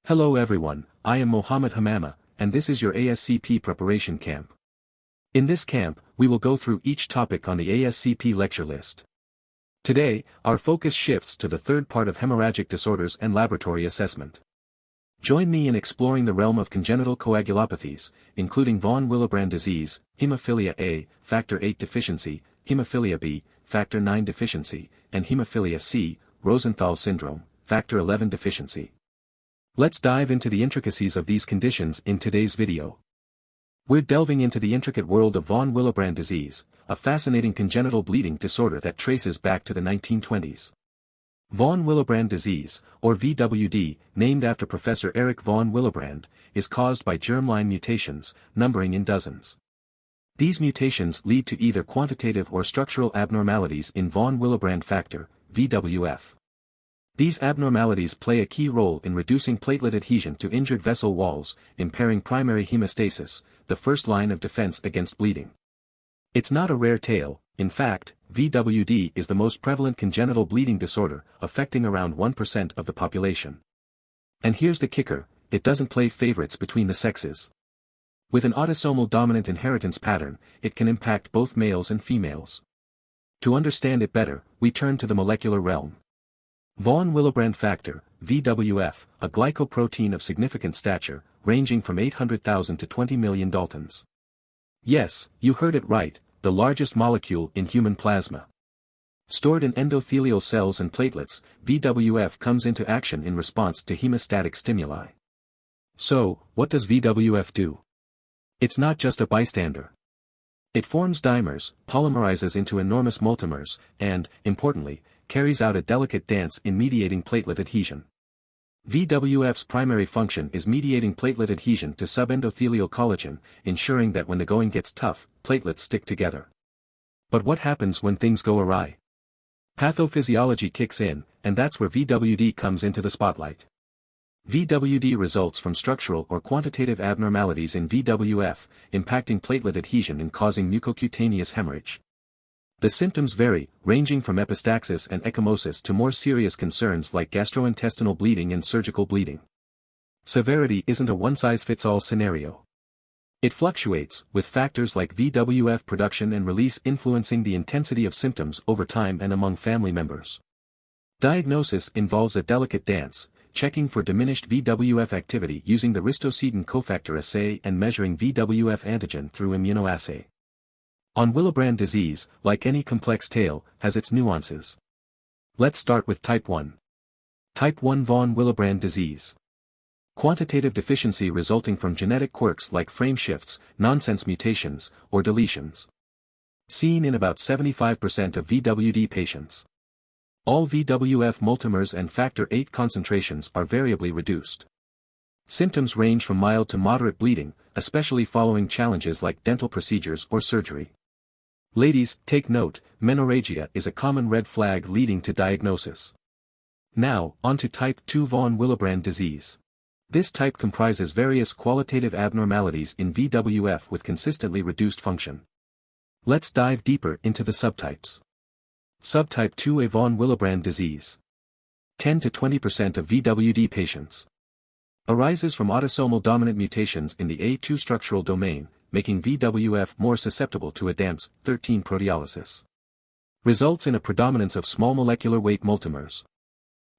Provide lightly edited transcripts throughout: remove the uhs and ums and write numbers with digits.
Hello everyone, I am Mohammed Hamama, and this is your ASCP preparation camp. In this camp, we will go through each topic on the ASCP lecture list. Today, our focus shifts to the third part of hemorrhagic disorders and laboratory assessment. Join me in exploring the realm of congenital coagulopathies, including von Willbrand disease, hemophilia A, factor VIII deficiency, hemophilia B, factor IX deficiency, and hemophilia C, Rosenthal syndrome, factor XI deficiency. Let's dive into the intricacies of these conditions in today's video. We're delving into the intricate world of von Willbrand disease, a fascinating congenital bleeding disorder that traces back to the 1920s. Von Willbrand disease, or VWD, named after Professor Erich von Willbrand, is caused by germline mutations, numbering in dozens. These mutations lead to either quantitative or structural abnormalities in von Willbrand factor, VWF. These abnormalities play a key role in reducing platelet adhesion to injured vessel walls, impairing primary hemostasis, the first line of defense against bleeding. It's not a rare tale. In fact, VWD is the most prevalent congenital bleeding disorder, affecting around 1% of the population. And here's the kicker, it doesn't play favorites between the sexes. With an autosomal dominant inheritance pattern, it can impact both males and females. To understand it better, we turn to the molecular realm. Von Willbrand factor, VWF, a glycoprotein of significant stature, ranging from 800,000 to 20 million daltons. Yes, you heard it right, the largest molecule in human plasma. Stored in endothelial cells and platelets, VWF comes into action in response to hemostatic stimuli. So, what does VWF do? It's not just a bystander. It forms dimers, polymerizes into enormous multimers, and, importantly, carries out a delicate dance in mediating platelet adhesion. VWF's primary function is mediating platelet adhesion to subendothelial collagen, ensuring that when the going gets tough, platelets stick together. But what happens when things go awry? Pathophysiology kicks in, and that's where VWD comes into the spotlight. VWD results from structural or quantitative abnormalities in VWF, impacting platelet adhesion and causing mucocutaneous hemorrhage. The symptoms vary, ranging from epistaxis and ecchymosis to more serious concerns like gastrointestinal bleeding and surgical bleeding. Severity isn't a one-size-fits-all scenario. It fluctuates, with factors like VWF production and release influencing the intensity of symptoms over time and among family members. Diagnosis involves a delicate dance, checking for diminished VWF activity using the Ristocetin cofactor assay and measuring VWF antigen through immunoassay. Von Willbrand disease, like any complex tale, has its nuances. Let's start with Type 1. Type 1 von Willbrand disease. Quantitative deficiency resulting from genetic quirks like frame shifts, nonsense mutations, or deletions. Seen in about 75% of VWD patients. All VWF multimers and factor VIII concentrations are variably reduced. Symptoms range from mild to moderate bleeding, especially following challenges like dental procedures or surgery. Ladies, take note, menorrhagia is a common red flag leading to diagnosis. Now, on to Type 2 von Willbrand disease. This type comprises various qualitative abnormalities in VWF with consistently reduced function. Let's dive deeper into the subtypes. Subtype 2A von Willbrand disease. 10 to 20% of VWD patients. Arises from autosomal dominant mutations in the A2 structural domain, making VWF more susceptible to a DAMPS13 proteolysis. Results in a predominance of small molecular weight multimers.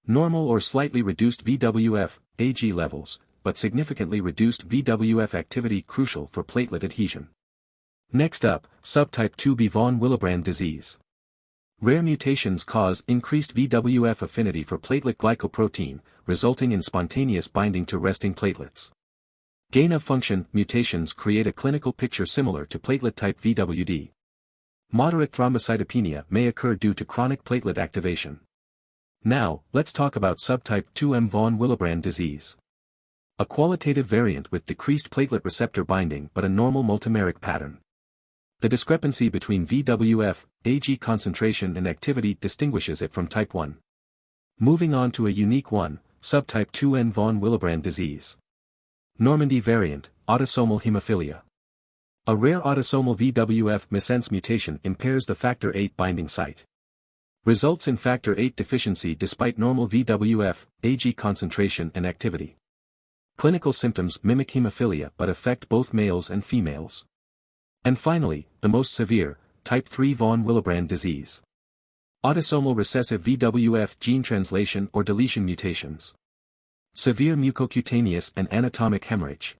Normal or slightly reduced VWF, Ag levels, but significantly reduced VWF activity crucial for platelet adhesion. Next up, subtype 2B von Willbrand disease. Rare mutations cause increased VWF affinity for platelet glycoprotein, resulting in spontaneous binding to resting platelets. Gain-of-function mutations create a clinical picture similar to platelet-type VWD. Moderate thrombocytopenia may occur due to chronic platelet activation. Now, let's talk about subtype 2M von Willbrand disease. A qualitative variant with decreased platelet receptor binding but a normal multimeric pattern. The discrepancy between VWF, Ag concentration and activity distinguishes it from type 1. Moving on to a unique one, subtype 2N von Willbrand disease. Normandy variant, autosomal hemophilia. A rare autosomal VWF missense mutation impairs the factor VIII binding site. Results in factor VIII deficiency despite normal VWF, Ag concentration and activity. Clinical symptoms mimic hemophilia but affect both males and females. And finally, the most severe, type 3 von Willbrand disease. Autosomal recessive VWF gene translation or deletion mutations. Severe mucocutaneous and anatomic hemorrhage.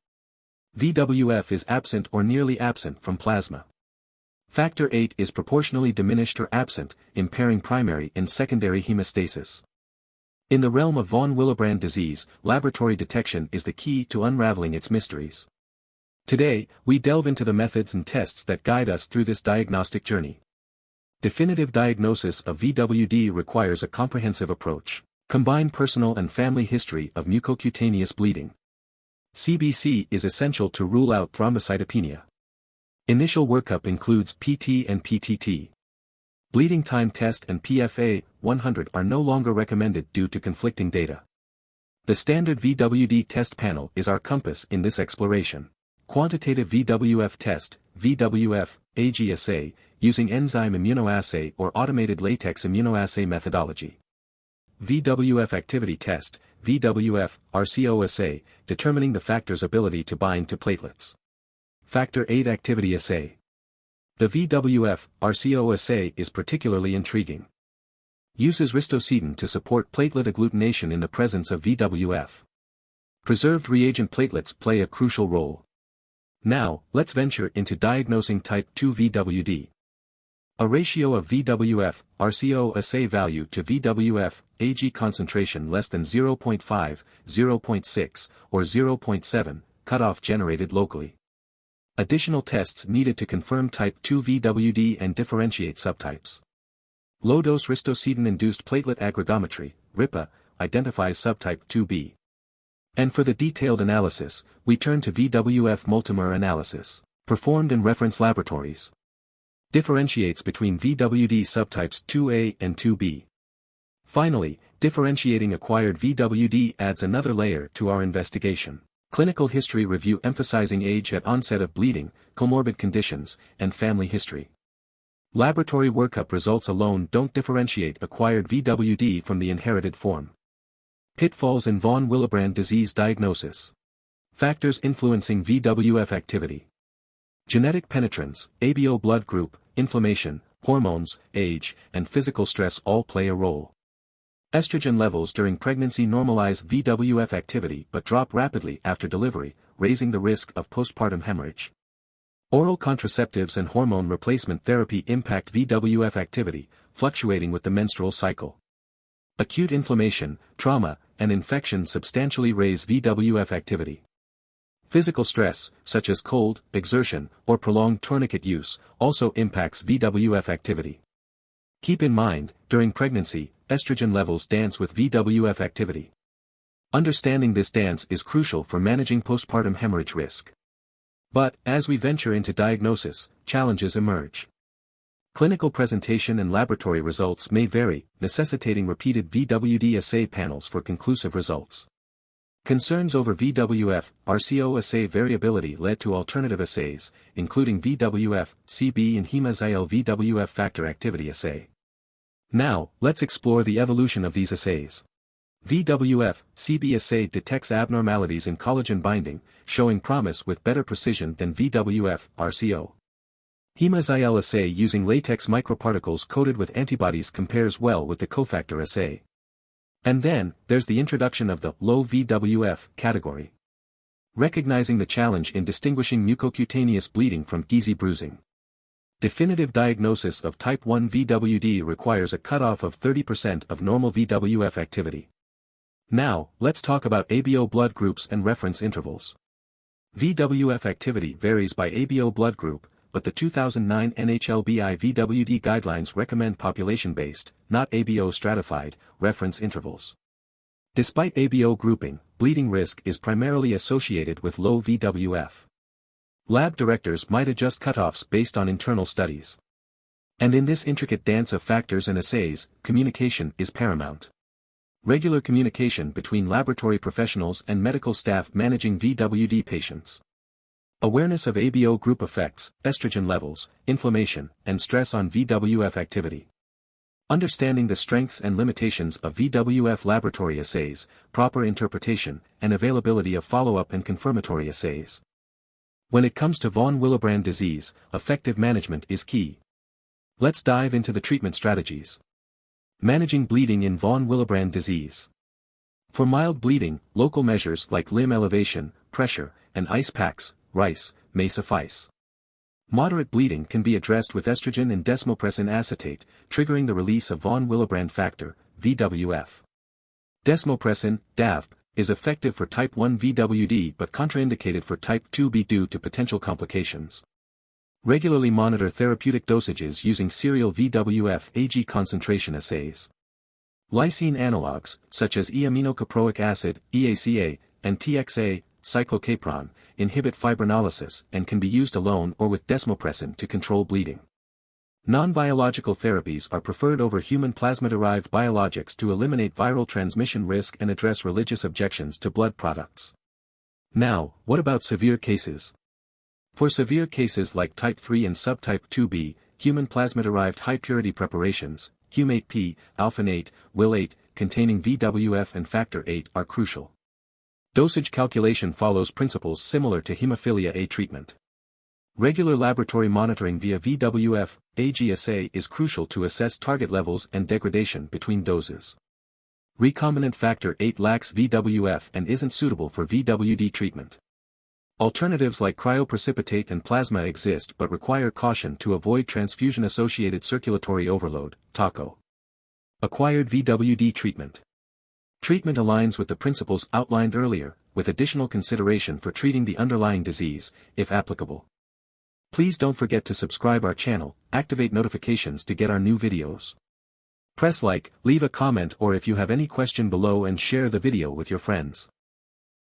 VWF is absent or nearly absent from plasma. Factor VIII is proportionally diminished or absent, impairing primary and secondary hemostasis. In the realm of von Willbrand disease, laboratory detection is the key to unraveling its mysteries. Today, we delve into the methods and tests that guide us through this diagnostic journey. Definitive diagnosis of VWD requires a comprehensive approach. Combine personal and family history of mucocutaneous bleeding. CBC is essential to rule out thrombocytopenia. Initial workup includes PT and PTT. Bleeding time test and PFA 100 are no longer recommended due to conflicting data. The standard VWD test panel is our compass in this exploration. Quantitative VWF test, VWF, AG assay, using enzyme immunoassay or automated latex immunoassay methodology. VWF activity test, VWF, RCO assay, determining the factor's ability to bind to platelets. Factor VIII activity assay. The VWF, RCO assay is particularly intriguing. Uses ristocetin to support platelet agglutination in the presence of VWF. Preserved reagent platelets play a crucial role. Now, let's venture into diagnosing type 2 VWD. A ratio of VWF, RCO assay value to VWF, AG concentration less than 0.5, 0.6, or 0.7, cutoff generated locally. Additional tests needed to confirm type 2 VWD and differentiate subtypes. Low-dose ristocetin-induced platelet aggregometry, RIPA, identifies subtype 2B. And for the detailed analysis, we turn to VWF multimer analysis, performed in reference laboratories. Differentiates between VWD subtypes 2A and 2B. Finally, differentiating acquired VWD adds another layer to our investigation. Clinical history review emphasizing age at onset of bleeding, comorbid conditions, and family history. Laboratory workup results alone don't differentiate acquired VWD from the inherited form. Pitfalls in von Willbrand disease diagnosis. Factors influencing VWF activity. Genetic penetrance, ABO blood group, inflammation, hormones, age, and physical stress all play a role. Estrogen levels during pregnancy normalize VWF activity but drop rapidly after delivery, raising the risk of postpartum hemorrhage. Oral contraceptives and hormone replacement therapy impact VWF activity, fluctuating with the menstrual cycle. Acute inflammation, trauma, and infection substantially raise VWF activity. Physical stress, such as cold, exertion, or prolonged tourniquet use, also impacts VWF activity. Keep in mind, during pregnancy, estrogen levels dance with VWF activity. Understanding this dance is crucial for managing postpartum hemorrhage risk. But, as we venture into diagnosis, challenges emerge. Clinical presentation and laboratory results may vary, necessitating repeated VWD assay panels for conclusive results. Concerns over VWF, RCO assay variability led to alternative assays, including VWF, CB and Hemophilia VWF factor activity assay. Now, let's explore the evolution of these assays. VWF, CB assay detects abnormalities in collagen binding, showing promise with better precision than VWF, RCO. Hemophilia assay using latex microparticles coated with antibodies compares well with the cofactor assay. And then, there's the introduction of the low VWF category. Recognizing the challenge in distinguishing mucocutaneous bleeding from easy bruising. Definitive diagnosis of type 1 VWD requires a cutoff of 30% of normal VWF activity. Now, let's talk about ABO blood groups and reference intervals. VWF activity varies by ABO blood group, but the 2009 NHLBI VWD guidelines recommend population-based, not ABO stratified, reference intervals. Despite ABO grouping, bleeding risk is primarily associated with low VWF. Lab directors might adjust cutoffs based on internal studies. And in this intricate dance of factors and assays, communication is paramount. Regular communication between laboratory professionals and medical staff managing VWD patients. Awareness of ABO group effects, estrogen levels, inflammation, and stress on VWF activity. Understanding the strengths and limitations of VWF laboratory assays, proper interpretation, and availability of follow-up and confirmatory assays. When it comes to von Willbrand disease, effective management is key. Let's dive into the treatment strategies. Managing bleeding in von Willbrand disease. For mild bleeding, local measures like limb elevation, pressure, and ice packs, rice, may suffice. Moderate bleeding can be addressed with estrogen and desmopressin acetate, triggering the release of von Willebrand factor, VWF. Desmopressin, DAV, is effective for type 1 VWD but contraindicated for type 2B due to potential complications. Regularly monitor therapeutic dosages using serial VWF Ag concentration assays. Lysine analogs, such as E-aminocaproic acid, EACA, and TXA, cyclocapron, inhibit fibrinolysis and can be used alone or with desmopressin to control bleeding. Non-biological therapies are preferred over human plasma-derived biologics to eliminate viral transmission risk and address religious objections to blood products. Now, what about severe cases? For severe cases like type 3 and subtype 2b, human plasma-derived high-purity preparations, Hum8P, alpha-8, Will8, containing VWF and factor VIII are crucial. Dosage calculation follows principles similar to hemophilia A treatment. Regular laboratory monitoring via VWF Ag assay is crucial to assess target levels and degradation between doses. Recombinant factor VIII lacks VWF and isn't suitable for VWD treatment. Alternatives like cryoprecipitate and plasma exist but require caution to avoid transfusion-associated circulatory overload, TACO. Acquired VWD treatment. Treatment aligns with the principles outlined earlier, with additional consideration for treating the underlying disease, if applicable. Please don't forget to subscribe our channel, activate notifications to get our new videos. Press like, leave a comment or if you have any question below and share the video with your friends.